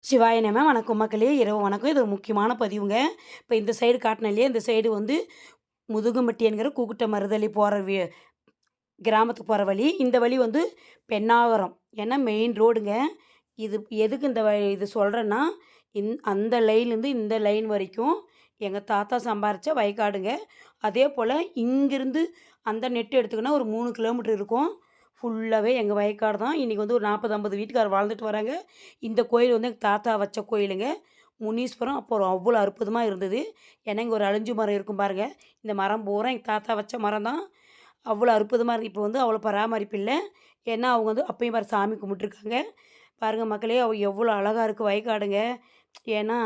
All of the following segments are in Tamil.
சிவாய நம! வணக்கம் மக்களே! இரவு வணக்கம். இது ஒரு முக்கியமான பதிவுங்க. இப்போ இந்த சைடு காட்டினேன் இல்லையா? இந்த சைடு வந்து முதுகும்பட்டி என்கிற கூக்குட்ட மருதளி போகிற கிராமத்துக்கு போகிற வழி. இந்த வழி வந்து பெண்ணாகரம். ஏன்னா மெயின் ரோடுங்க. இது எதுக்கு இந்த இது சொல்கிறேன்னா, அந்த லைன்லேருந்து இந்த லைன் வரைக்கும் எங்கள் தாத்தா சம்பாரித்த வயக்காடுங்க. அதே போல் இங்கிருந்து அந்த நெட்டு எடுத்துக்கினா ஒரு 3 கிலோமீட்டர் இருக்கும். ஃபுல்லாகவே எங்கள் வயக்காடு தான். இன்றைக்கி வந்து ஒரு 40, 50 வீட்டுக்காரர் வாழ்ந்துட்டு வராங்க. இந்த கோயில் வந்து எங்கள் தாத்தா வச்ச கோயிலுங்க. முனீஸ்வரம் அப்புறம் அவ்வளோ அற்புதமாக இருந்தது. ஏன்னா இங்கே ஒரு அழிஞ்சு மரம் இருக்கும் பாருங்க. இந்த மரம் பூரா எங்கள் தாத்தா வச்ச மரம் தான். அவ்வளோ அற்புதமாக இருந்து இப்போ வந்து அவ்வளோ பராமரிப்பு இல்லை. ஏன்னா அவங்க வந்து அப்பயும் பாரு சாமி கும்பிட்டுருக்காங்க. பாருங்கள் மக்களே எவ்வளோ அழகாக இருக்குது வயக்காடுங்க. ஏன்னா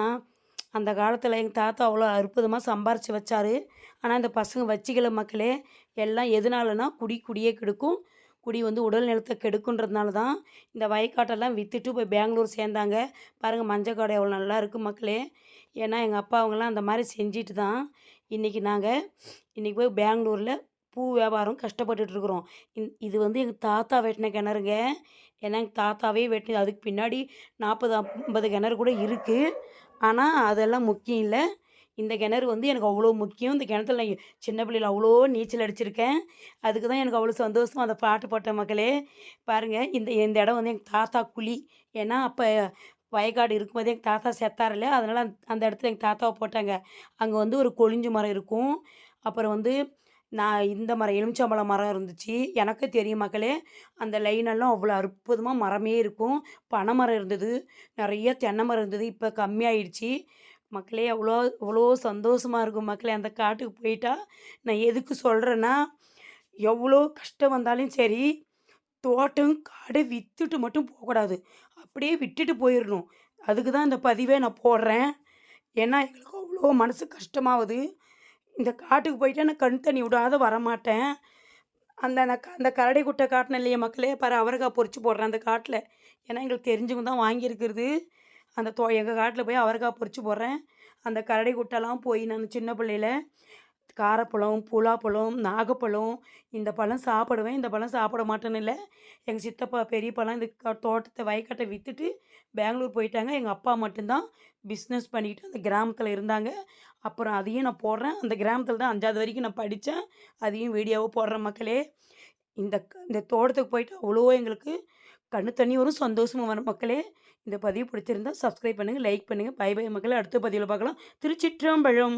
அந்த காலத்தில் எங்கள் தாத்தா அவ்வளோ அற்புதமாக சம்பாரித்து வச்சார். ஆனால் இந்த பசங்க வச்சிக்கல மக்களே. எல்லாம் எதனாலனா குடியே கெடுக்கும். குடி வந்து உடல் நலத்தை கெடுக்குன்றதுனால தான் இந்த வயக்காட்டெல்லாம் விற்றுட்டு போய் பெங்களூர் சேர்ந்தாங்க. பாருங்கள் மஞ்சள் காடு எவ்வளோ நல்லா இருக்குது மக்களே. ஏன்னா எங்கள் அப்பா அவங்களாம் அந்த மாதிரி செஞ்சுட்டு தான் இன்றைக்கி போய் பெங்களூரில் பூ வியாபாரம் கஷ்டப்பட்டுட்ருக்குறோம். இது வந்து எங்கள் தாத்தா வெட்டின கிணறுங்க. ஏன்னா எங்கள் தாத்தாவே வெட்டி அதுக்கு பின்னாடி 40, 50 கிணறு கூட இருக்குது. ஆனால் அதெல்லாம் முக்கியம் இல்லை. இந்த கிணறு வந்து எனக்கு அவ்வளோ முக்கியம். இந்த கிணத்துல நான் சின்ன பிள்ளையில அவ்வளோ நீச்சல் அடிச்சிருக்கேன். அதுக்கு தான் எனக்கு அவ்வளோ சந்தோஷம் அந்த பாட்டு போட்டேன் மக்களே. பாருங்கள் இந்த இந்த இடம் வந்து எங்கள் தாத்தா குழி. ஏன்னா அப்போ வயக்காடு இருக்கும்போதே எங்கள் தாத்தா செத்தார் இல்லையா? அதனால் அந்த இடத்துல எங்கள் தாத்தாவை போட்டாங்க. அங்கே வந்து ஒரு கொழிஞ்சு மரம் இருக்கும். அப்புறம் வந்து நான் இந்த மரம் எலுமிச்சம்பழம் மரம் இருந்துச்சு. எனக்கு தெரியும் மக்களே. அந்த லைனெல்லாம் அவ்வளோ அற்புதமாக மரமே இருக்கும். பனை மரம் இருந்தது. நிறைய தென்னை மரம் இருந்தது. இப்போ கம்மியாயிடுச்சு. மக்களே அவ்வளோ அவ்வளோ சந்தோஷமாக இருக்கும் மக்களே. அந்த காட்டுக்கு போயிட்டா நான் எதுக்கு சொல்கிறேன்னா, எவ்வளோ கஷ்டம் வந்தாலும் சரி, தோட்டம் காடு விற்றுட்டு மட்டும் போகக்கூடாது. அப்படியே விட்டுட்டு போயிடணும். அதுக்கு தான் இந்த பதிவே நான் போடுறேன். ஏன்னா எங்களுக்கு அவ்வளோ மனசு கஷ்டமாகுது. இந்த காட்டுக்கு போயிட்டா நான் கண் தண்ணி விடாத வரமாட்டேன். அந்த கரடி குட்டை காட்டினேன் இல்லையா மக்களே, பாரு அவரைக்காய் பொறிச்சு போடுறேன் அந்த காட்டில். ஏன்னா எங்களுக்கு தெரிஞ்சவங்க தான் வாங்கியிருக்கிறது. அந்த எங்கள் காட்டில் போய் அவரைக்காய் பொறிச்சு போடுறேன். அந்த கரடி குட்டைலாம் போய் நான் சின்ன பிள்ளையில காரப்பழம், புலாப்பழம், நாகப்பழம் இந்த பழம் சாப்பிடுவேன். இந்த பழம் சாப்பிட மாட்டேன்னு இல்லை. எங்கள் சித்தப்பா பெரியப்பாலாம் இந்த தோட்டத்தை வயக்காட்டை விற்றுட்டு பெங்களூர் போயிட்டாங்க. எங்கள் அப்பா மட்டும்தான் பிஸ்னஸ் பண்ணிக்கிட்டு அந்த கிராமத்தில் இருந்தாங்க. அப்புறம் அதையும் நான் போடுறேன். அந்த கிராமத்தில் தான் 5வது வரைக்கும் நான் படித்தேன். அதையும் வீடியோவாக போடுறேன் மக்களே. இந்த இந்த தோட்டத்துக்கு போயிட்டு அவ்வளோ எங்களுக்கு கண்ணு தண்ணி வரும், சந்தோஷமாக வரும் மக்களே. இந்த பதிவு பிடிச்சிருந்தா சப்ஸ்கிரைப் பண்ணுங்கள், லைக் பண்ணுங்கள். பை பை மக்களே. அடுத்த பதிவில் பார்க்கலாம். திருச்சிற்றம்பலம்.